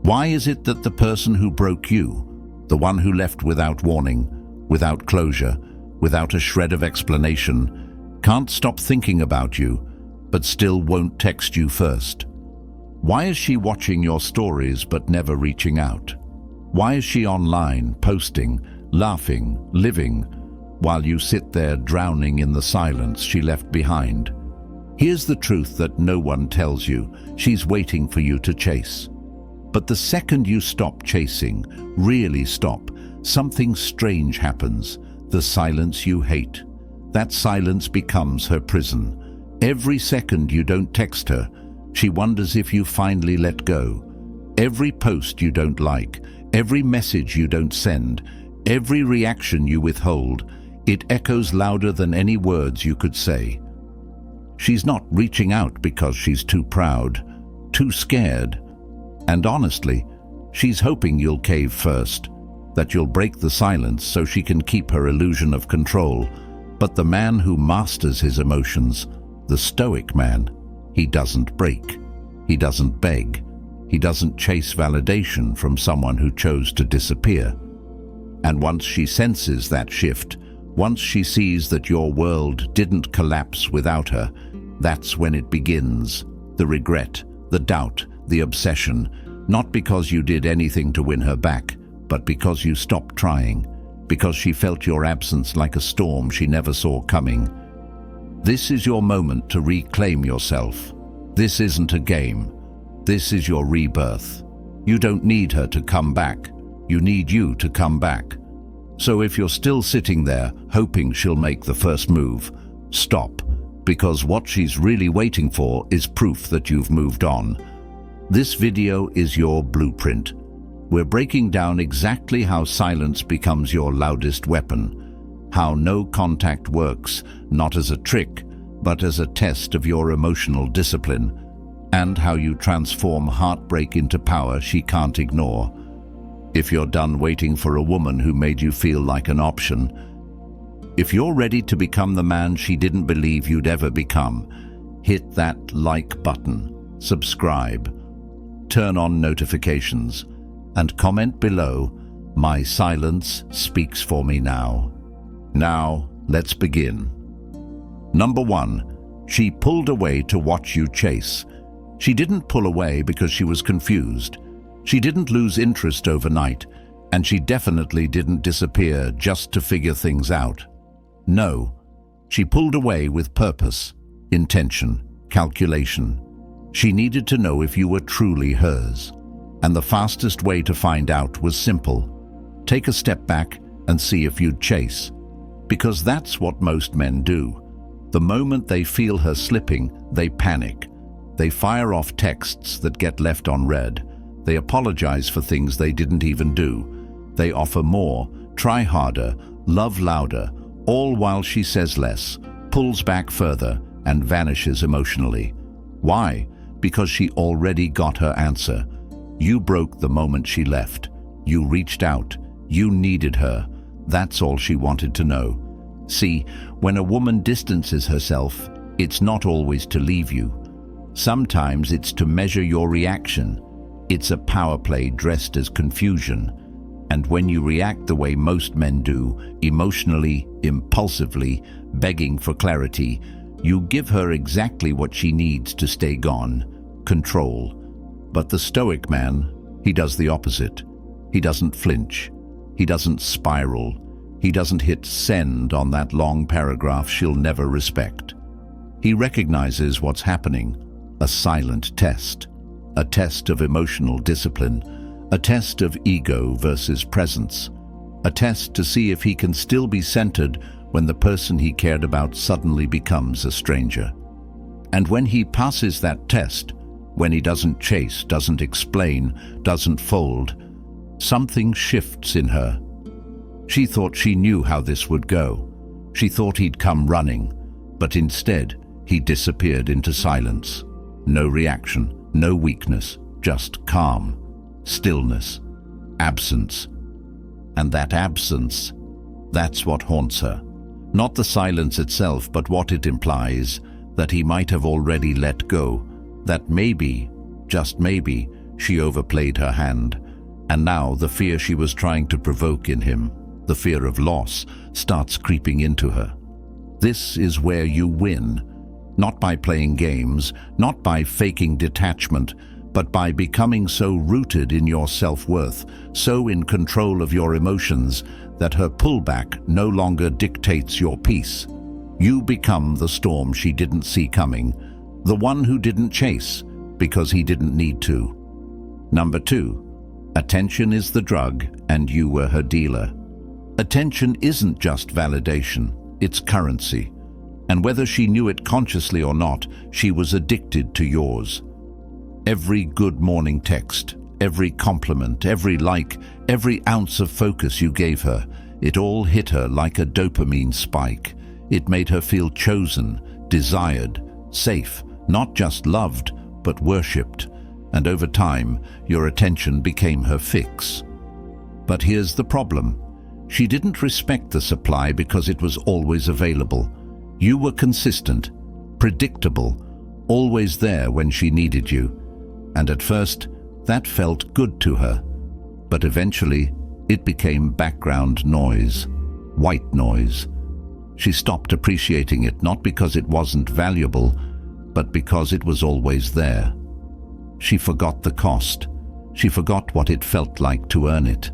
Why is it that the person who broke you, the one who left without warning, without closure, without a shred of explanation, can't stop thinking about you, but still won't text you first? Why is she watching your stories but never reaching out? Why is she online, posting, laughing, living, while you sit there drowning in the silence she left behind? Here's the truth that no one tells you. She's waiting for you to chase. But the second you stop chasing, really stop, something strange happens. The silence you hate. That silence becomes her prison. Every second you don't text her, she wonders if you finally let go. Every post you don't like, every message you don't send, every reaction you withhold, it echoes louder than any words you could say. She's not reaching out because she's too proud, too scared. And honestly, she's hoping you'll cave first, that you'll break the silence so she can keep her illusion of control. But the man who masters his emotions, the Stoic man, he doesn't break. He doesn't beg. He doesn't chase validation from someone who chose to disappear. And once she senses that shift, once she sees that your world didn't collapse without her, that's when it begins. The regret, the doubt, the obsession, not because you did anything to win her back, but because you stopped trying, because she felt your absence like a storm she never saw coming. This is your moment to reclaim yourself. This isn't a game. This is your rebirth. You don't need her to come back. You need you to come back. So if you're still sitting there hoping she'll make the first move, stop, because what she's really waiting for is proof that you've moved on. This video is your blueprint. We're breaking down exactly how silence becomes your loudest weapon, how no contact works, not as a trick, but as a test of your emotional discipline, and how you transform heartbreak into power she can't ignore. If you're done waiting for a woman who made you feel like an option, if you're ready to become the man she didn't believe you'd ever become, hit that like button, subscribe, turn on notifications, and comment below, "My silence speaks for me now." Now, let's begin. Number 1, she pulled away to watch you chase. She didn't pull away because she was confused. She didn't lose interest overnight, and she definitely didn't disappear just to figure things out. No, she pulled away with purpose, intention, calculation. She needed to know if you were truly hers. And the fastest way to find out was simple. Take a step back and see if you'd chase. Because that's what most men do. The moment they feel her slipping, they panic. They fire off texts that get left unread. They apologize for things they didn't even do. They offer more, try harder, love louder, all while she says less, pulls back further, and vanishes emotionally. Why? Because she already got her answer. You broke the moment she left. You reached out. You needed her. That's all she wanted to know. See, when a woman distances herself, it's not always to leave you. Sometimes it's to measure your reaction. It's a power play dressed as confusion. And when you react the way most men do, emotionally, impulsively, begging for clarity, you give her exactly what she needs to stay gone: control. But the Stoic man, he does the opposite. He doesn't flinch. He doesn't spiral. He doesn't hit send on that long paragraph she'll never respect. He recognizes what's happening: a silent test. A test of emotional discipline, a test of ego versus presence, a test to see if he can still be centered when the person he cared about suddenly becomes a stranger. And when he passes that test, when he doesn't chase, doesn't explain, doesn't fold, something shifts in her. She thought she knew how this would go. She thought he'd come running, but instead he disappeared into silence. No reaction. No weakness, just calm, stillness, absence. And that absence, that's what haunts her. Not the silence itself, but what it implies, that he might have already let go, that maybe, just maybe, She overplayed her hand, and now the fear she was trying to provoke in him, the fear of loss, starts creeping into her. This is where you win, not by playing games, not by faking detachment, but by becoming so rooted in your self-worth, so in control of your emotions, that her pullback no longer dictates your peace. You become the storm she didn't see coming, the one who didn't chase because he didn't need to. Number 2, attention is the drug and you were her dealer. Attention isn't just validation, it's currency. And whether she knew it consciously or not, she was addicted to yours. Every good morning text, every compliment, every like, every ounce of focus you gave her, it all hit her like a dopamine spike. It made her feel chosen, desired, safe, not just loved, but worshipped. And over time, your attention became her fix. But here's the problem. She didn't respect the supply because it was always available. You were consistent, predictable, always there when she needed you. And at first, that felt good to her. But eventually, it became background noise, white noise. She stopped appreciating it not because it wasn't valuable, but because it was always there. She forgot the cost. She forgot what it felt like to earn it.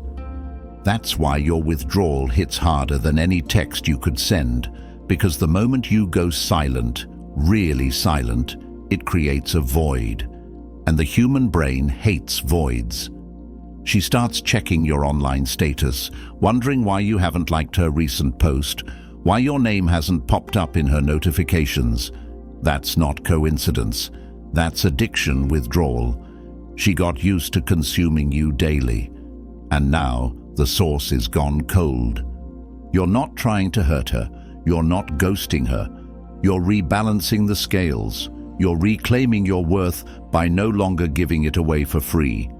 That's why your withdrawal hits harder than any text you could send, because the moment you go silent, really silent, it creates a void. And the human brain hates voids. She starts checking your online status, wondering why you haven't liked her recent post, why your name hasn't popped up in her notifications. That's not coincidence. That's addiction withdrawal. She got used to consuming you daily. And now the source is gone cold. You're not trying to hurt her. You're not ghosting her. You're rebalancing the scales. You're reclaiming your worth by no longer giving it away for free.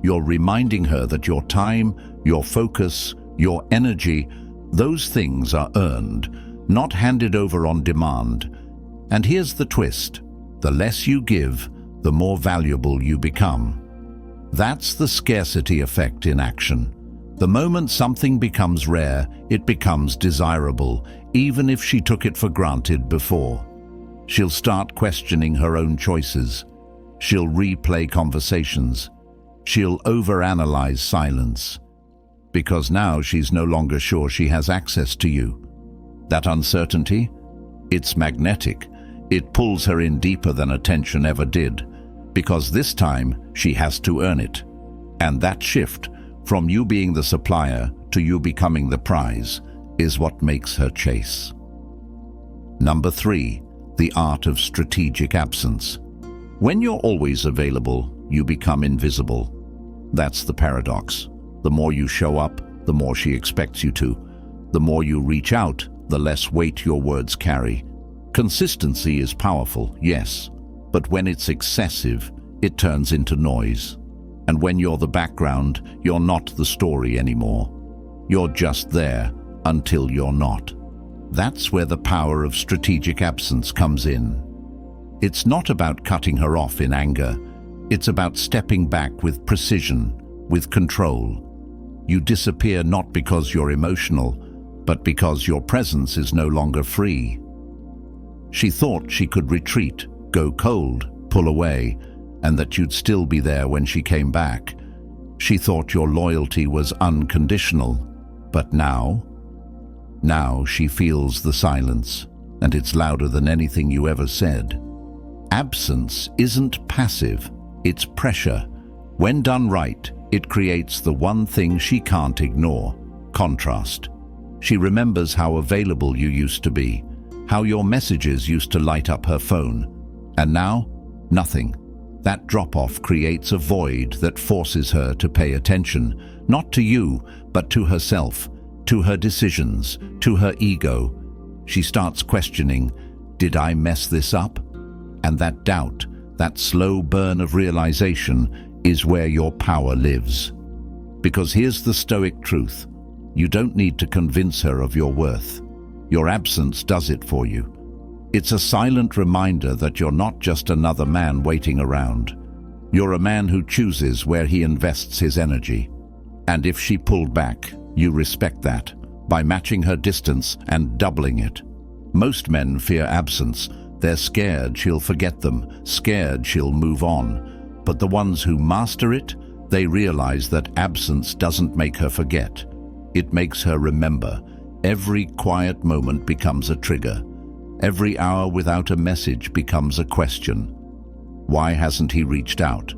You're reminding her that your time, your focus, your energy, those things are earned, not handed over on demand. And here's the twist. The less you give, the more valuable you become. That's the scarcity effect in action. The moment something becomes rare, it becomes desirable, even if she took it for granted before. She'll start questioning her own choices. She'll replay conversations. She'll overanalyze silence. Because now she's no longer sure she has access to you. That uncertainty? It's magnetic. It pulls her in deeper than attention ever did. Because this time, she has to earn it. And that shift, from you being the supplier to you becoming the prize, is what makes her chase. Number 3. The art of strategic absence. When you're always available, you become invisible. That's the paradox. The more you show up, the more she expects you to. The more you reach out, the less weight your words carry. Consistency is powerful, yes, but when it's excessive, it turns into noise. And when you're the background, you're not the story anymore. You're just there until you're not. That's where the power of strategic absence comes in. It's not about cutting her off in anger. It's about stepping back with precision, with control. You disappear not because you're emotional, but because your presence is no longer free. She thought she could retreat, go cold, pull away, and that you'd still be there when she came back. She thought your loyalty was unconditional, but now she feels the silence, and it's louder than anything you ever said. Absence isn't passive, it's pressure. When done right, it creates the one thing she can't ignore: contrast. She remembers how available you used to be, how your messages used to light up her phone. And now, nothing. That drop-off creates a void that forces her to pay attention, not to you, but to herself, to her decisions, to her ego. She starts questioning, did I mess this up? And that doubt, that slow burn of realization, is where your power lives. Because here's the Stoic truth. You don't need to convince her of your worth. Your absence does it for you. It's a silent reminder that you're not just another man waiting around. You're a man who chooses where he invests his energy. And if she pulled back, you respect that, by matching her distance and doubling it. Most men fear absence. They're scared she'll forget them, scared she'll move on. But the ones who master it, they realize that absence doesn't make her forget. It makes her remember. Every quiet moment becomes a trigger. Every hour without a message becomes a question. Why hasn't he reached out?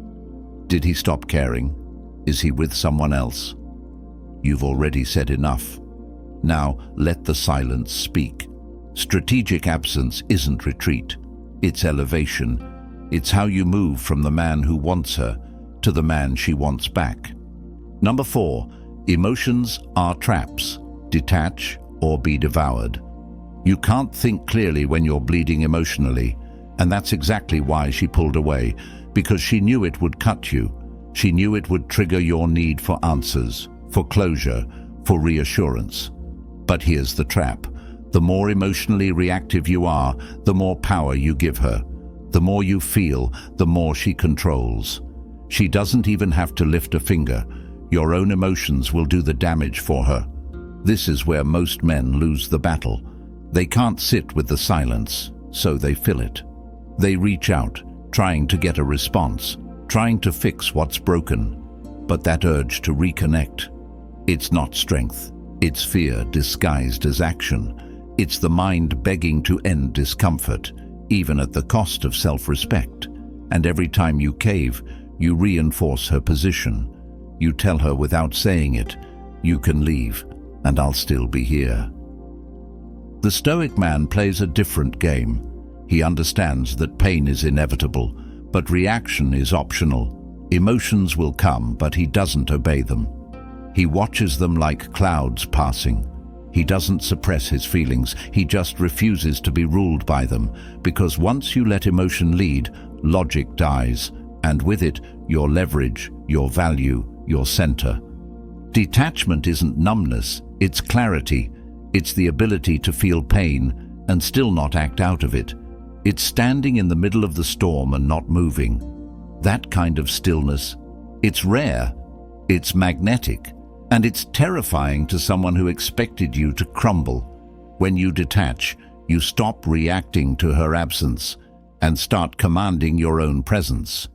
Did he stop caring? Is he with someone else? You've already said enough. Now let the silence speak. Strategic absence isn't retreat. It's elevation. It's how you move from the man who wants her to the man she wants back. Number 4, emotions are traps. Detach or be devoured. You can't think clearly when you're bleeding emotionally, and that's exactly why she pulled away, because she knew it would cut you. She knew it would trigger your need for answers, for closure, for reassurance. But here's the trap. The more emotionally reactive you are, the more power you give her. The more you feel, the more she controls. She doesn't even have to lift a finger. Your own emotions will do the damage for her. This is where most men lose the battle. They can't sit with the silence, so they fill it. They reach out, trying to get a response, trying to fix what's broken. But that urge to reconnect, it's not strength. It's fear disguised as action. It's the mind begging to end discomfort, even at the cost of self-respect. And every time you cave, you reinforce her position. You tell her without saying it, you can leave, and I'll still be here. The Stoic man plays a different game. He understands that pain is inevitable, but reaction is optional. Emotions will come, but he doesn't obey them. He watches them like clouds passing. He doesn't suppress his feelings, he just refuses to be ruled by them, because once you let emotion lead, logic dies, and with it, your leverage, your value, your center. Detachment isn't numbness, it's clarity. It's the ability to feel pain and still not act out of it. It's standing in the middle of the storm and not moving. That kind of stillness, it's rare, it's magnetic, and it's terrifying to someone who expected you to crumble. When you detach, you stop reacting to her absence and start commanding your own presence.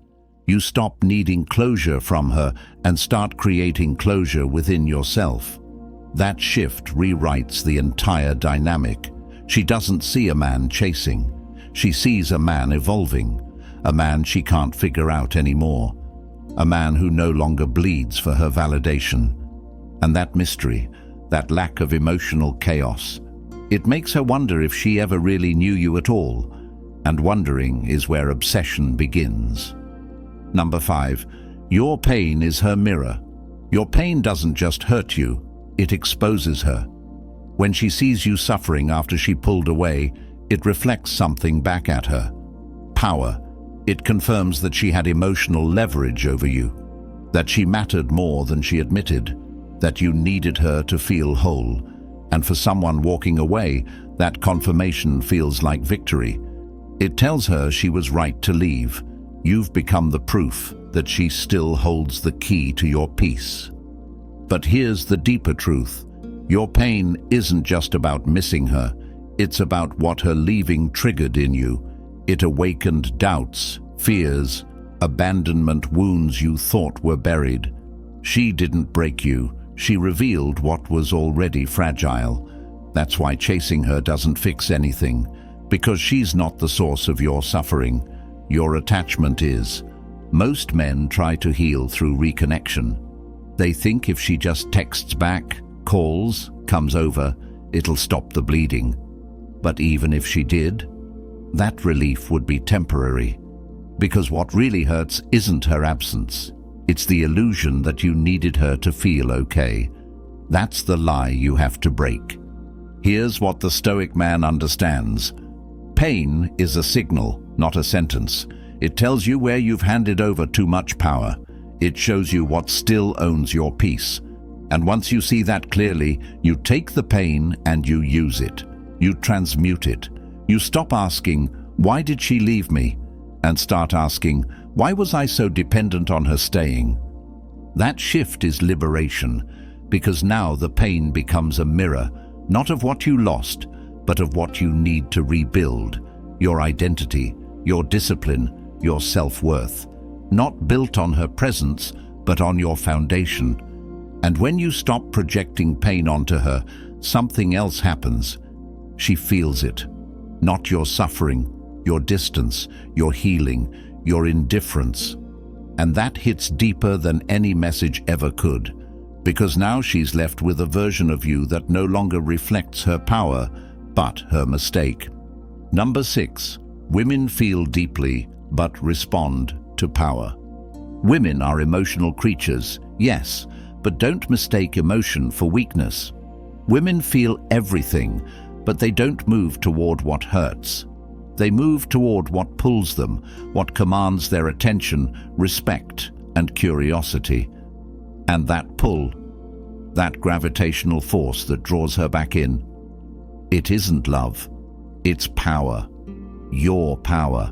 You stop needing closure from her and start creating closure within yourself. That shift rewrites the entire dynamic. She doesn't see a man chasing. She sees a man evolving, a man she can't figure out anymore, a man who no longer bleeds for her validation. And that mystery, that lack of emotional chaos, it makes her wonder if she ever really knew you at all. And wondering is where obsession begins. Number 5, your pain is her mirror. Your pain doesn't just hurt you, it exposes her. When she sees you suffering after she pulled away, it reflects something back at her. Power. It confirms that she had emotional leverage over you, that she mattered more than she admitted, that you needed her to feel whole. And for someone walking away, that confirmation feels like victory. It tells her she was right to leave. You've become the proof that she still holds the key to your peace. But here's the deeper truth. Your pain isn't just about missing her. It's about what her leaving triggered in you. It awakened doubts, fears, abandonment wounds you thought were buried. She didn't break you. She revealed what was already fragile. That's why chasing her doesn't fix anything, because she's not the source of your suffering. Your attachment is. Most men try to heal through reconnection. They think if she just texts back, calls, comes over, it'll stop the bleeding. But even if she did, that relief would be temporary. Because what really hurts isn't her absence. It's the illusion that you needed her to feel okay. That's the lie you have to break. Here's what the Stoic man understands. Pain is a signal, not a sentence. It tells you where you've handed over too much power. It shows you what still owns your peace. And once you see that clearly, you take the pain and you use it. You transmute it. You stop asking, why did she leave me? And start asking, Why was I so dependent on her staying? That shift is liberation, because now the pain becomes a mirror, not of what you lost, but of what you need to rebuild, your identity, your discipline, your self-worth, not built on her presence, but on your foundation. And when you stop projecting pain onto her, something else happens. She feels it. Not your suffering, your distance, your healing, your indifference. And that hits deeper than any message ever could, because now she's left with a version of you that no longer reflects her power, but her mistake. Number 6, women feel deeply, but respond to power. Women are emotional creatures, yes, but don't mistake emotion for weakness. Women feel everything, but they don't move toward what hurts. They move toward what pulls them, what commands their attention, respect, and curiosity. And that pull, that gravitational force that draws her back in, it isn't love, it's power. Your power.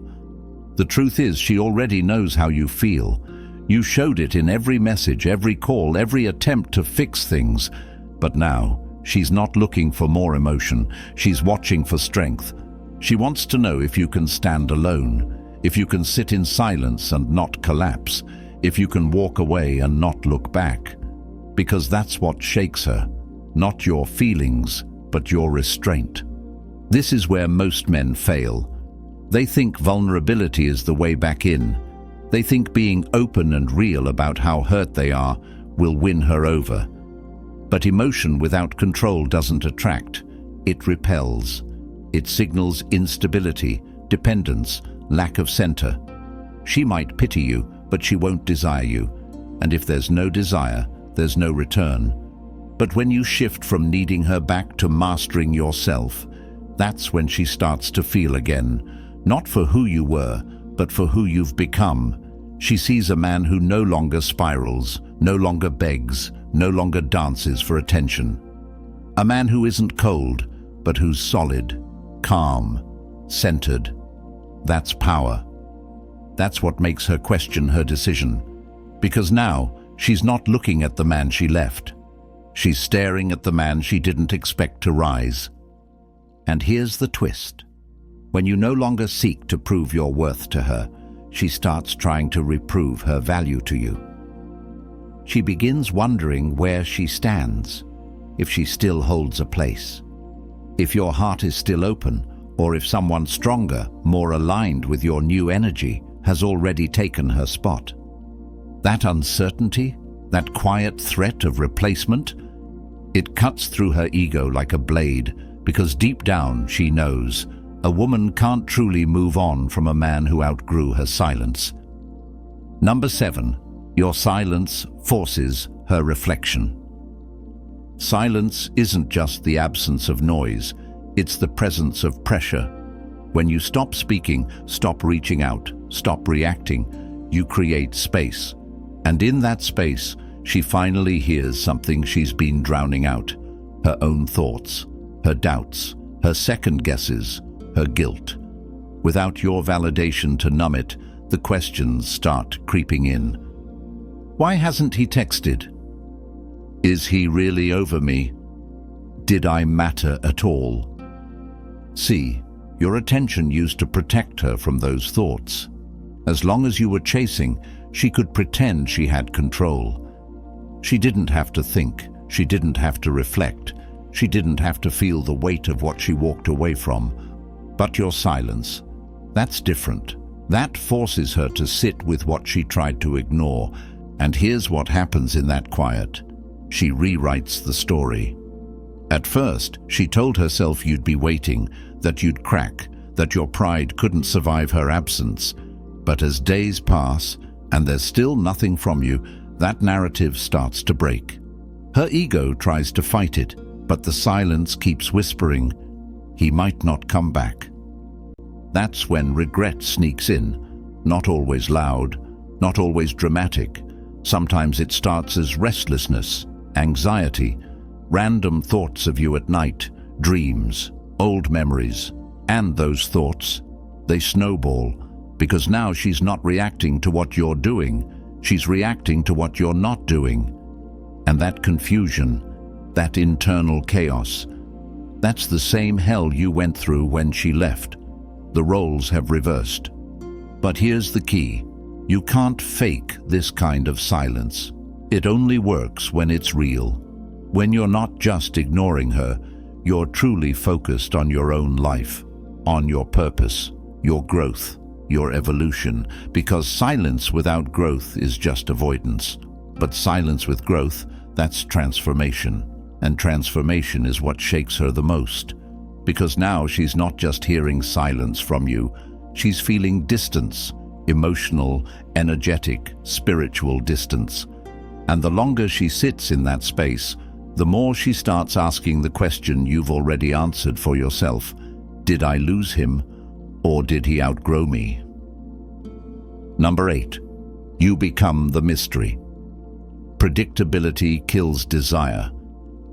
The truth is, she already knows how you feel. You showed it in every message, every call, every attempt to fix things. But now, she's not looking for more emotion. She's watching for strength. She wants to know if you can stand alone, if you can sit in silence and not collapse, if you can walk away and not look back. Because that's what shakes her. Not your feelings, but your restraint. This is where most men fail. They think vulnerability is the way back in. They think being open and real about how hurt they are will win her over. But emotion without control doesn't attract. It repels. It signals instability, dependence, lack of center. She might pity you, but she won't desire you. And if there's no desire, there's no return. But when you shift from needing her back to mastering yourself, that's when she starts to feel again. Not for who you were, but for who you've become. She sees a man who no longer spirals, no longer begs, no longer dances for attention. A man who isn't cold, but who's solid, calm, centered. That's power. That's what makes her question her decision. Because now, she's not looking at the man she left. She's staring at the man she didn't expect to rise. And here's the twist. When you no longer seek to prove your worth to her, she starts trying to reprove her value to you. She begins wondering where she stands, if she still holds a place, if your heart is still open, or if someone stronger, more aligned with your new energy, has already taken her spot. That uncertainty, that quiet threat of replacement, it cuts through her ego like a blade, because deep down she knows a woman can't truly move on from a man who outgrew her silence. Number 7, your silence forces her reflection. Silence isn't just the absence of noise, it's the presence of pressure. When you stop speaking, stop reaching out, stop reacting, you create space. And in that space, she finally hears something she's been drowning out: her own thoughts, her doubts, her second guesses, her guilt. Without your validation to numb it, the questions start creeping in. Why hasn't he texted? Is he really over me? Did I matter at all? See, your attention used to protect her from those thoughts. As long as you were chasing, she could pretend she had control. She didn't have to think, she didn't have to reflect, she didn't have to feel the weight of what she walked away from. But your silence, that's different. That forces her to sit with what she tried to ignore. And here's what happens in that quiet. She rewrites the story. At first, she told herself you'd be waiting, that you'd crack, that your pride couldn't survive her absence. But as days pass, and there's still nothing from you, that narrative starts to break. Her ego tries to fight it, but the silence keeps whispering, he might not come back. That's when regret sneaks in, not always loud, not always dramatic. Sometimes it starts as restlessness, anxiety, random thoughts of you at night, dreams, old memories. And those thoughts, they snowball, because now she's not reacting to what you're doing, she's reacting to what you're not doing. And that confusion, that internal chaos, that's the same hell you went through when she left. The roles have reversed. But here's the key. You can't fake this kind of silence. It only works when it's real. When you're not just ignoring her, you're truly focused on your own life, on your purpose, your growth, your evolution, because silence without growth is just avoidance. But silence with growth, that's transformation. And transformation is what shakes her the most. Because now she's not just hearing silence from you, she's feeling distance, emotional, energetic, spiritual distance. And the longer she sits in that space, the more she starts asking the question you've already answered for yourself. Did I lose him, or did he outgrow me? Number 8. You become the mystery. Predictability kills desire.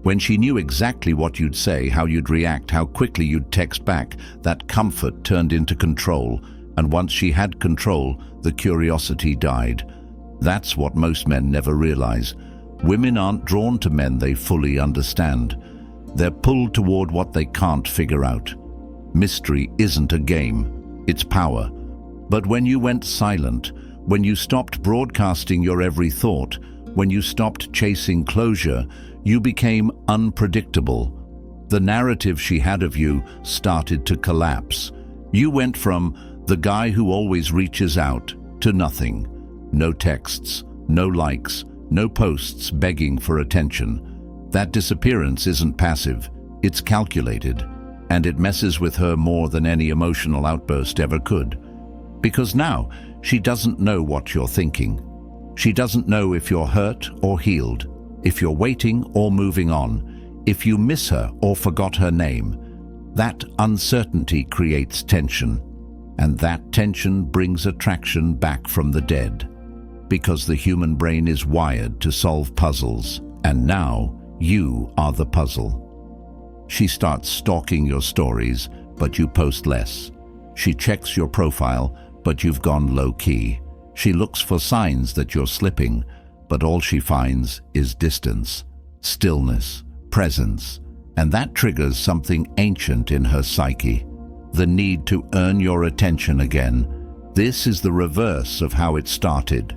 When she knew exactly what you'd say, how you'd react, how quickly you'd text back, that comfort turned into control, and once she had control, the curiosity died. That's what most men never realize. Women aren't drawn to men they fully understand. They're pulled toward what they can't figure out. Mystery isn't a game, it's power. But when you went silent, when you stopped broadcasting your every thought, when you stopped chasing closure, you became unpredictable. The narrative she had of you started to collapse. You went from the guy who always reaches out to nothing. No texts, no likes, no posts begging for attention. That disappearance isn't passive, it's calculated, and it messes with her more than any emotional outburst ever could. Because now, she doesn't know what you're thinking. She doesn't know if you're hurt or healed, if you're waiting or moving on, if you miss her or forgot her name. That uncertainty creates tension, and that tension brings attraction back from the dead. Because the human brain is wired to solve puzzles, and now you are the puzzle. She starts stalking your stories, but you post less. She checks your profile, but you've gone low-key. She looks for signs that you're slipping, but all she finds is distance, stillness, presence, and that triggers something ancient in her psyche, the need to earn your attention again. This is the reverse of how it started.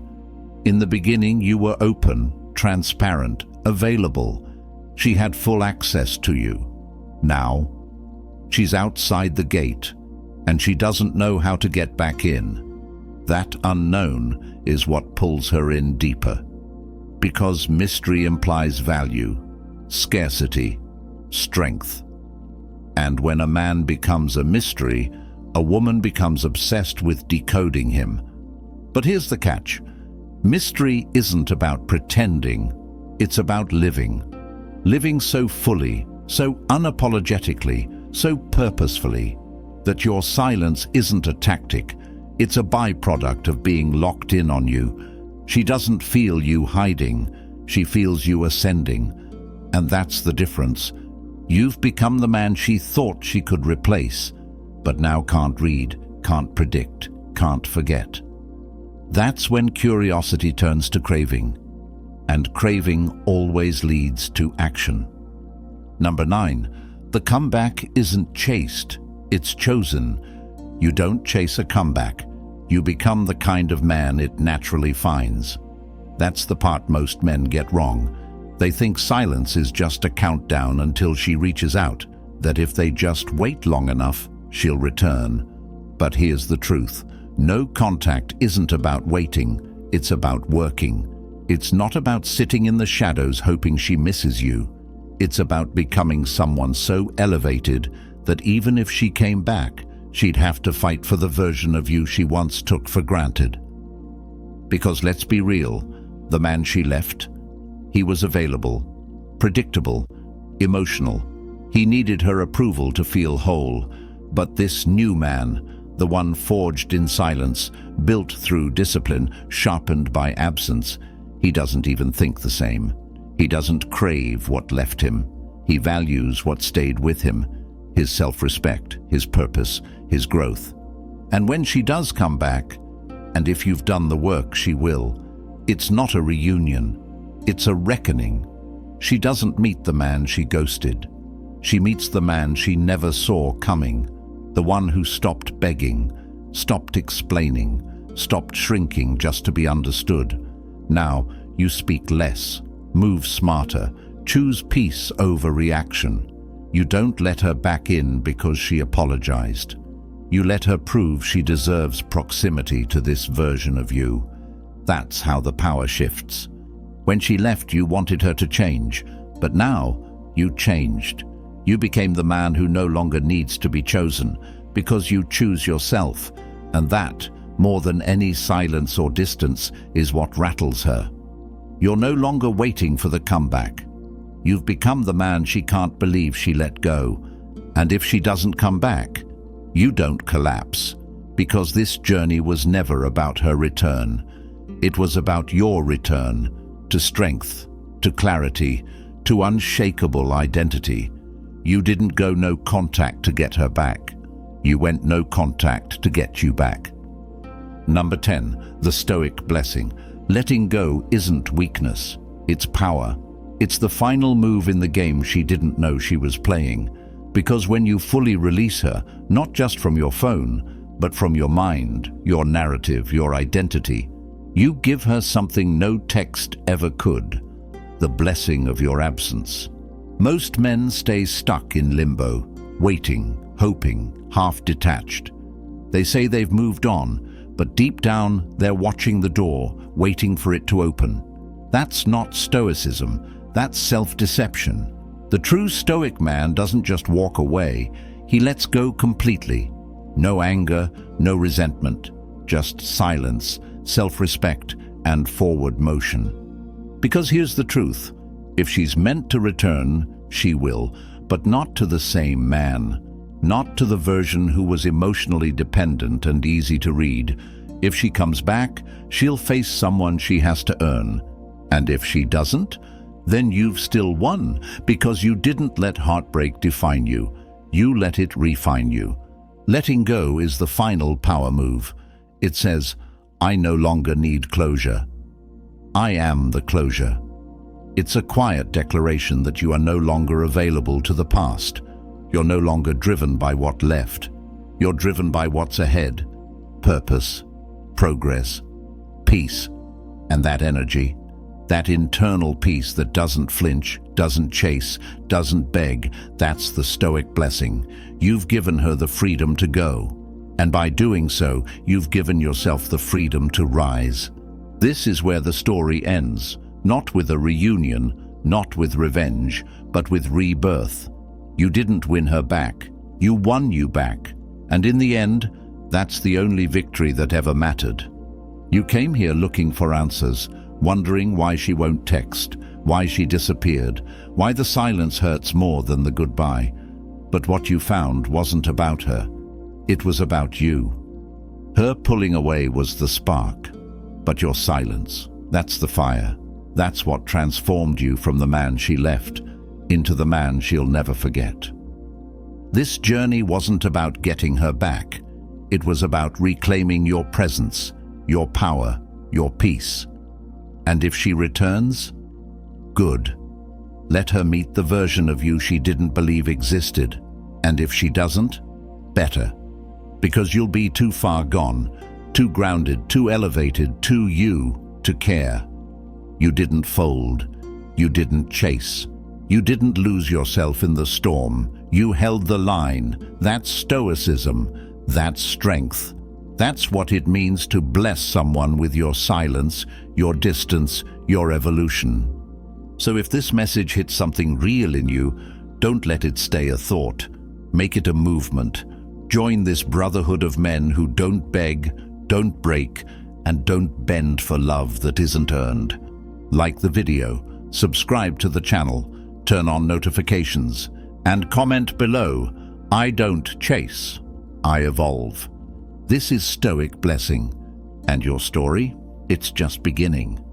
In the beginning, you were open, transparent, available. She had full access to you. Now, she's outside the gate, and she doesn't know how to get back in. That unknown is what pulls her in deeper. Because mystery implies value, scarcity, strength. And when a man becomes a mystery, a woman becomes obsessed with decoding him. But here's the catch. Mystery isn't about pretending, it's about living. Living so fully, so unapologetically, so purposefully, that your silence isn't a tactic, it's a byproduct of being locked in on you. She doesn't feel you hiding, she feels you ascending. And that's the difference. You've become the man she thought she could replace, but now can't read, can't predict, can't forget. That's when curiosity turns to craving, and craving always leads to action. Number 9, the comeback isn't chased, it's chosen. You don't chase a comeback, you become the kind of man it naturally finds. That's the part most men get wrong. They think silence is just a countdown until she reaches out, that if they just wait long enough, she'll return. But here's the truth. No contact isn't about waiting, it's about working. It's not about sitting in the shadows hoping she misses you. It's about becoming someone so elevated that even if she came back, she'd have to fight for the version of you she once took for granted. Because let's be real, the man she left, he was available, predictable, emotional. He needed her approval to feel whole. But this new man, the one forged in silence, built through discipline, sharpened by absence, he doesn't even think the same. He doesn't crave what left him. He values what stayed with him, his self-respect, his purpose, his growth. And when she does come back, and if you've done the work, she will, it's not a reunion, it's a reckoning. She doesn't meet the man she ghosted. She meets the man she never saw coming, the one who stopped begging, stopped explaining, stopped shrinking just to be understood. Now, you speak less, move smarter, choose peace over reaction. You don't let her back in because she apologized. You let her prove she deserves proximity to this version of you. That's how the power shifts. When she left, you wanted her to change, but now you changed. You became the man who no longer needs to be chosen because you choose yourself, and that, more than any silence or distance, is what rattles her. You're no longer waiting for the comeback. You've become the man she can't believe she let go, and if she doesn't come back, you don't collapse, because this journey was never about her return. It was about your return to strength, to clarity, to unshakable identity. You didn't go no contact to get her back. You went no contact to get you back. Number 10, the Stoic Blessing. Letting go isn't weakness, it's power. It's the final move in the game she didn't know she was playing. Because when you fully release her, not just from your phone, but from your mind, your narrative, your identity, you give her something no text ever could: the blessing of your absence. Most men stay stuck in limbo, waiting, hoping, half detached. They say they've moved on, but deep down they're watching the door, waiting for it to open. That's not Stoicism, that's self-deception. The true Stoic man doesn't just walk away, he lets go completely. No anger, no resentment, just silence, self-respect, and forward motion. Because here's the truth: if she's meant to return, she will, but not to the same man, not to the version who was emotionally dependent and easy to read. If she comes back, she'll face someone she has to earn. And if she doesn't, then you've still won, because you didn't let heartbreak define you. You let it refine you. Letting go is the final power move. It says, I no longer need closure. I am the closure. It's a quiet declaration that you are no longer available to the past. You're no longer driven by what left. You're driven by what's ahead. Purpose, progress, peace, and that energy. That internal peace that doesn't flinch, doesn't chase, doesn't beg, that's the Stoic blessing. You've given her the freedom to go. And by doing so, you've given yourself the freedom to rise. This is where the story ends, not with a reunion, not with revenge, but with rebirth. You didn't win her back, you won you back. And in the end, that's the only victory that ever mattered. You came here looking for answers, wondering why she won't text, why she disappeared, why the silence hurts more than the goodbye. But what you found wasn't about her. It was about you. Her pulling away was the spark, but your silence, that's the fire. That's what transformed you from the man she left into the man she'll never forget. This journey wasn't about getting her back. It was about reclaiming your presence, your power, your peace. And if she returns, good. Let her meet the version of you she didn't believe existed. And if she doesn't, better. Because you'll be too far gone, too grounded, too elevated, too you to care. You didn't fold. You didn't chase. You didn't lose yourself in the storm. You held the line. That's Stoicism. That's strength. That's what it means to bless someone with your silence, your distance, your evolution. So if this message hits something real in you, don't let it stay a thought. Make it a movement. Join this brotherhood of men who don't beg, don't break, and don't bend for love that isn't earned. Like the video, subscribe to the channel, turn on notifications, and comment below, I don't chase, I evolve. This is Stoic Blessing, and your story, it's just beginning.